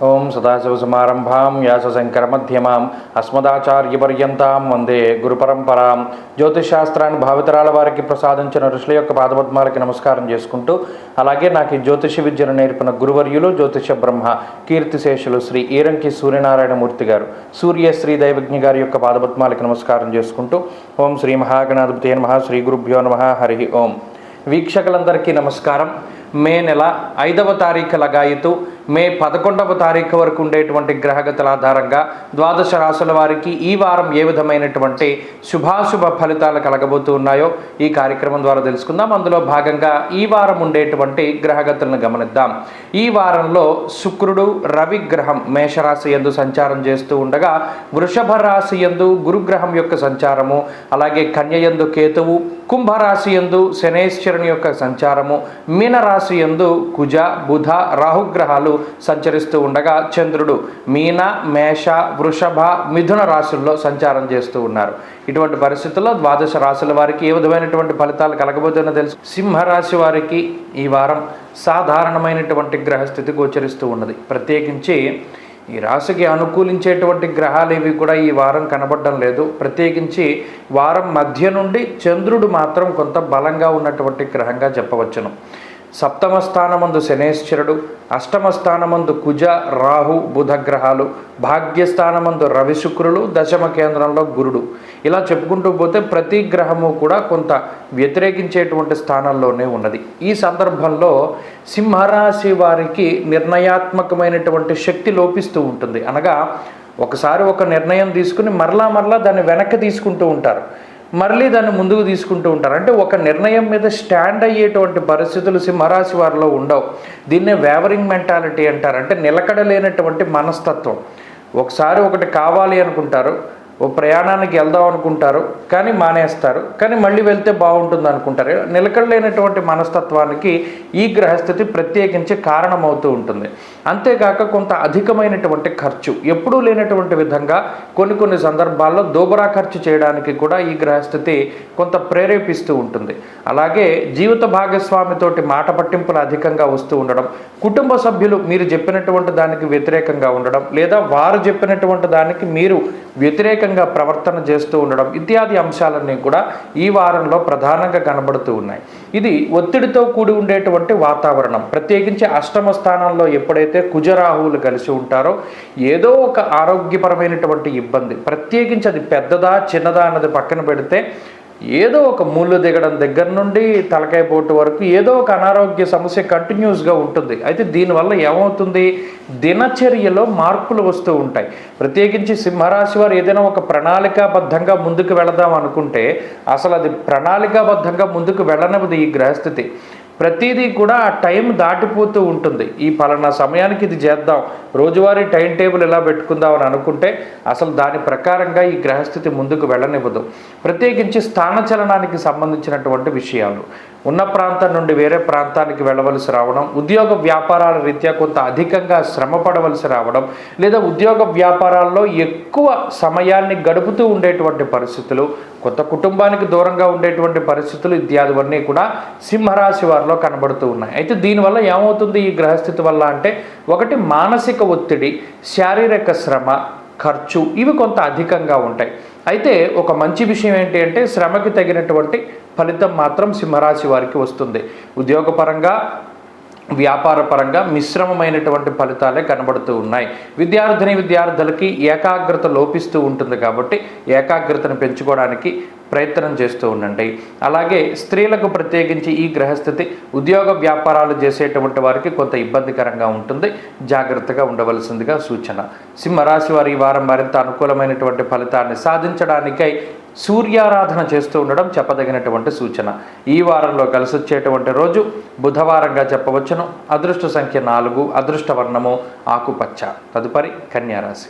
ఓం సదాశివసమారంభాం వ్యాసశంకరమధ్యమాం అస్మదాచార్యపర్యంతాం వందే గురుపరంపరాం. జ్యోతిషశాస్త్రాన్ని భావితరాల వారికి ప్రసాదించిన ఋషుల యొక్క పాదపద్మాలకి నమస్కారం చేసుకుంటూ, అలాగే నాకు ఈ జ్యోతిష విద్యను నేర్పిన గురువర్యులు జ్యోతిష బ్రహ్మ కీర్తిశేషులు శ్రీ ఈరంకి సూర్యనారాయణమూర్తి గారు, సూర్యశ్రీ దైవజ్ఞ గారి యొక్క పాదపద్మాలకి నమస్కారం చేసుకుంటూ, ఓం శ్రీ మహాగణాధిపతే నమః, శ్రీ గురుభ్యో నమః, హరి ఓం. వీక్షకులందరికీ నమస్కారం. మే నెల 5వ తారీఖు లగాయతు మే 11వ తారీఖు వరకు ఉండేటువంటి గ్రహగతుల ఆధారంగా ద్వాదశ రాశుల వారికి ఈ వారం ఏ విధమైనటువంటి శుభాశుభ ఫలితాలు కలగబోతూ ఉన్నాయో ఈ కార్యక్రమం ద్వారా తెలుసుకుందాం. అందులో భాగంగా ఈ వారం ఉండేటువంటి గ్రహగతులను గమనిద్దాం. ఈ వారంలో శుక్రుడు రవి గ్రహం మేషరాశి యందు సంచారం చేస్తూ ఉండగా, వృషభ రాశి యందు గురుగ్రహం యొక్క సంచారము, అలాగే కన్య యందు కేతువు, కుంభరాశి యందు శనేశ్వరుని యొక్క సంచారము, మీనరాశి యందు కుజ బుధ రాహుగ్రహాలు సంచరిస్తూ ఉండగా, చంద్రుడు మీన మేష వృషభ మిథున రాశుల్లో సంచారం చేస్తూ ఉన్నారు. ఇటువంటి పరిస్థితుల్లో ద్వాదశ రాశుల వారికి ఏ విధమైనటువంటి ఫలితాలు కలగబోతుందో తెలుసు. సింహరాశి వారికి ఈ వారం సాధారణమైనటువంటి గ్రహస్థితి గోచరిస్తూ ఉన్నది. ప్రత్యేకించి ఈ రాశికి అనుకూలించేటువంటి గ్రహాలు ఏవి కూడా ఈ వారం కనబడడం లేదు. ప్రత్యేకించి వారం మధ్య నుండి చంద్రుడు మాత్రం కొంత బలంగా ఉన్నటువంటి గ్రహంగా చెప్పవచ్చును. సప్తమ స్థానమందు శనేశ్వరుడు, అష్టమ స్థానమందు కుజ రాహు బుధ గ్రహాలు, భాగ్యస్థానమందు రవి శుక్రులు, దశమ కేంద్రంలో గురుడు. ఇలా చెప్పుకుంటూ పోతే ప్రతి గ్రహము కూడా కొంత వ్యతిరేకించేటువంటి స్థానంలోనే ఉన్నది. ఈ సందర్భంలో సింహరాశి వారికి నిర్ణయాత్మకమైనటువంటి శక్తి లోపిస్తూ ఉంటుంది. అనగా ఒకసారి ఒక నిర్ణయం తీసుకుని మరలా దాన్ని వెనక్కి తీసుకుంటూ ఉంటారు, మళ్ళీ దాన్ని ముందుకు తీసుకుంటూ ఉంటారు. అంటే ఒక నిర్ణయం మీద స్టాండ్ అయ్యేటువంటి పరిస్థితులు సింహరాశి వారిలో ఉండవు. దీన్నే వేవరింగ్ మెంటాలిటీ అంటారు. అంటే నిలకడలేనటువంటి మనస్తత్వం. ఒకసారి ఒకటి కావాలి అనుకుంటారు, ఓ ప్రయాణానికి వెళ్దాం అనుకుంటారు, కానీ మానేస్తారు, కానీ మళ్ళీ వెళ్తే బాగుంటుంది అనుకుంటారు. నిలకడలేనటువంటి మనస్తత్వానికి ఈ గ్రహస్థితి ప్రత్యేకించి కారణమవుతూ ఉంటుంది. అంతేకాక కొంత అధికమైనటువంటి ఖర్చు, ఎప్పుడూ లేనటువంటి విధంగా కొన్ని సందర్భాల్లో దోబరా ఖర్చు చేయడానికి కూడా ఈ గ్రహస్థితి కొంత ప్రేరేపిస్తూ ఉంటుంది. అలాగే జీవిత భాగస్వామితోటి మాట పట్టింపులు అధికంగా వస్తూ ఉండడం, కుటుంబ సభ్యులు మీరు చెప్పినటువంటి దానికి వ్యతిరేకంగా ఉండడం, లేదా వారు చెప్పినటువంటి దానికి మీరు వ్యతిరేకంగా ప్రవర్తన చేస్తూ ఉండడం ఇత్యాది అంశాలన్నీ కూడా ఈ వారంలో ప్రధానంగా కనబడుతూ ఉన్నాయి. ఇది ఒత్తిడితో కూడి ఉండేటువంటి వాతావరణం. ప్రత్యేకించి అష్టమ స్థానంలో ఎప్పుడైతే కుజరాహువులు కలిసి ఉంటారో ఏదో ఒక ఆరోగ్యపరమైనటువంటి ఇబ్బంది, ప్రత్యేకించి అది పెద్దదా చిన్నదా అన్నది పక్కన పెడితే ఏదో ఒక ముళ్ళు దిగడం దగ్గర నుండి తలకాయ పోటు వరకు ఏదో ఒక అనారోగ్య సమస్య కంటిన్యూస్గా ఉంటుంది. అయితే దీనివల్ల ఏమవుతుంది, దినచర్యలో మార్పులు వస్తూ ఉంటాయి. ప్రత్యేకించి సింహరాశి వారు ఏదైనా ఒక ప్రణాళికాబద్ధంగా ముందుకు వెళదాం అనుకుంటే అసలు అది ప్రణాళికాబద్ధంగా ముందుకు వెళ్ళనివ్వదు ఈ గ్రహస్థితి. ప్రతిదీ కూడా ఆ టైం దాటిపోతూ ఉంటుంది. ఈ పలానా సమయానికి ఇది చేద్దాం, రోజువారీ టైం టేబుల్ ఎలా పెట్టుకుందాం అని అనుకుంటే అసలు దాని ప్రకారంగా ఈ గ్రహస్థితి ముందుకు వెళ్ళనివ్వదు. ప్రత్యేకించి స్థానచలనానికి సంబంధించినటువంటి విషయాలు, ఉన్న ప్రాంతం నుండి వేరే ప్రాంతానికి వెళ్ళవలసి రావడం, ఉద్యోగ వ్యాపారాల రీత్యా కొంత అధికంగా శ్రమ పడవలసి రావడం, లేదా ఉద్యోగ వ్యాపారాల్లో ఎక్కువ సమయాన్ని గడుపుతూ ఉండేటువంటి పరిస్థితులు, కొత్త కుటుంబానికి దూరంగా ఉండేటువంటి పరిస్థితులు ఇత్యాదివన్నీ కూడా సింహరాశి వారిలో కనబడుతూ ఉన్నాయి. అయితే దీనివల్ల ఏమవుతుంది ఈ గ్రహస్థితి వల్ల అంటే, ఒకటి మానసిక ఒత్తిడి, శారీరక శ్రమ, ఖర్చు ఇవి కొంత అధికంగా ఉంటాయి. అయితే ఒక మంచి విషయం ఏంటి అంటే, శ్రమకి తగినటువంటి ఫలితం మాత్రం సింహరాశి వారికి వస్తుంది. ఉద్యోగపరంగా వ్యాపారపరంగా మిశ్రమమైనటువంటి ఫలితాలే కనబడుతూ ఉన్నాయి. విద్యార్థులకి ఏకాగ్రత లోపిస్తూ ఉంటుంది కాబట్టి ఏకాగ్రతను పెంచుకోవడానికి ప్రయత్నం చేస్తూ ఉండండి. అలాగే స్త్రీలకు ప్రత్యేకించి ఈ గ్రహస్థితి ఉద్యోగ వ్యాపారాలు చేసేటువంటి వారికి కొంత ఇబ్బందికరంగా ఉంటుంది, జాగ్రత్తగా ఉండవలసిందిగా సూచన. సింహరాశి వారి ఈ వారం మరింత అనుకూలమైనటువంటి ఫలితాన్ని సాధించడానికై సూర్యారాధన చేస్తూ ఉండడం చెప్పదగినటువంటి సూచన. ఈ వారంలో కలిసి వచ్చేటువంటి రోజు బుధవారంగా చెప్పవచ్చును. అదృష్ట సంఖ్య 4, అదృష్ట వర్ణము ఆకుపచ్చ. తదుపరి కన్యారాశి.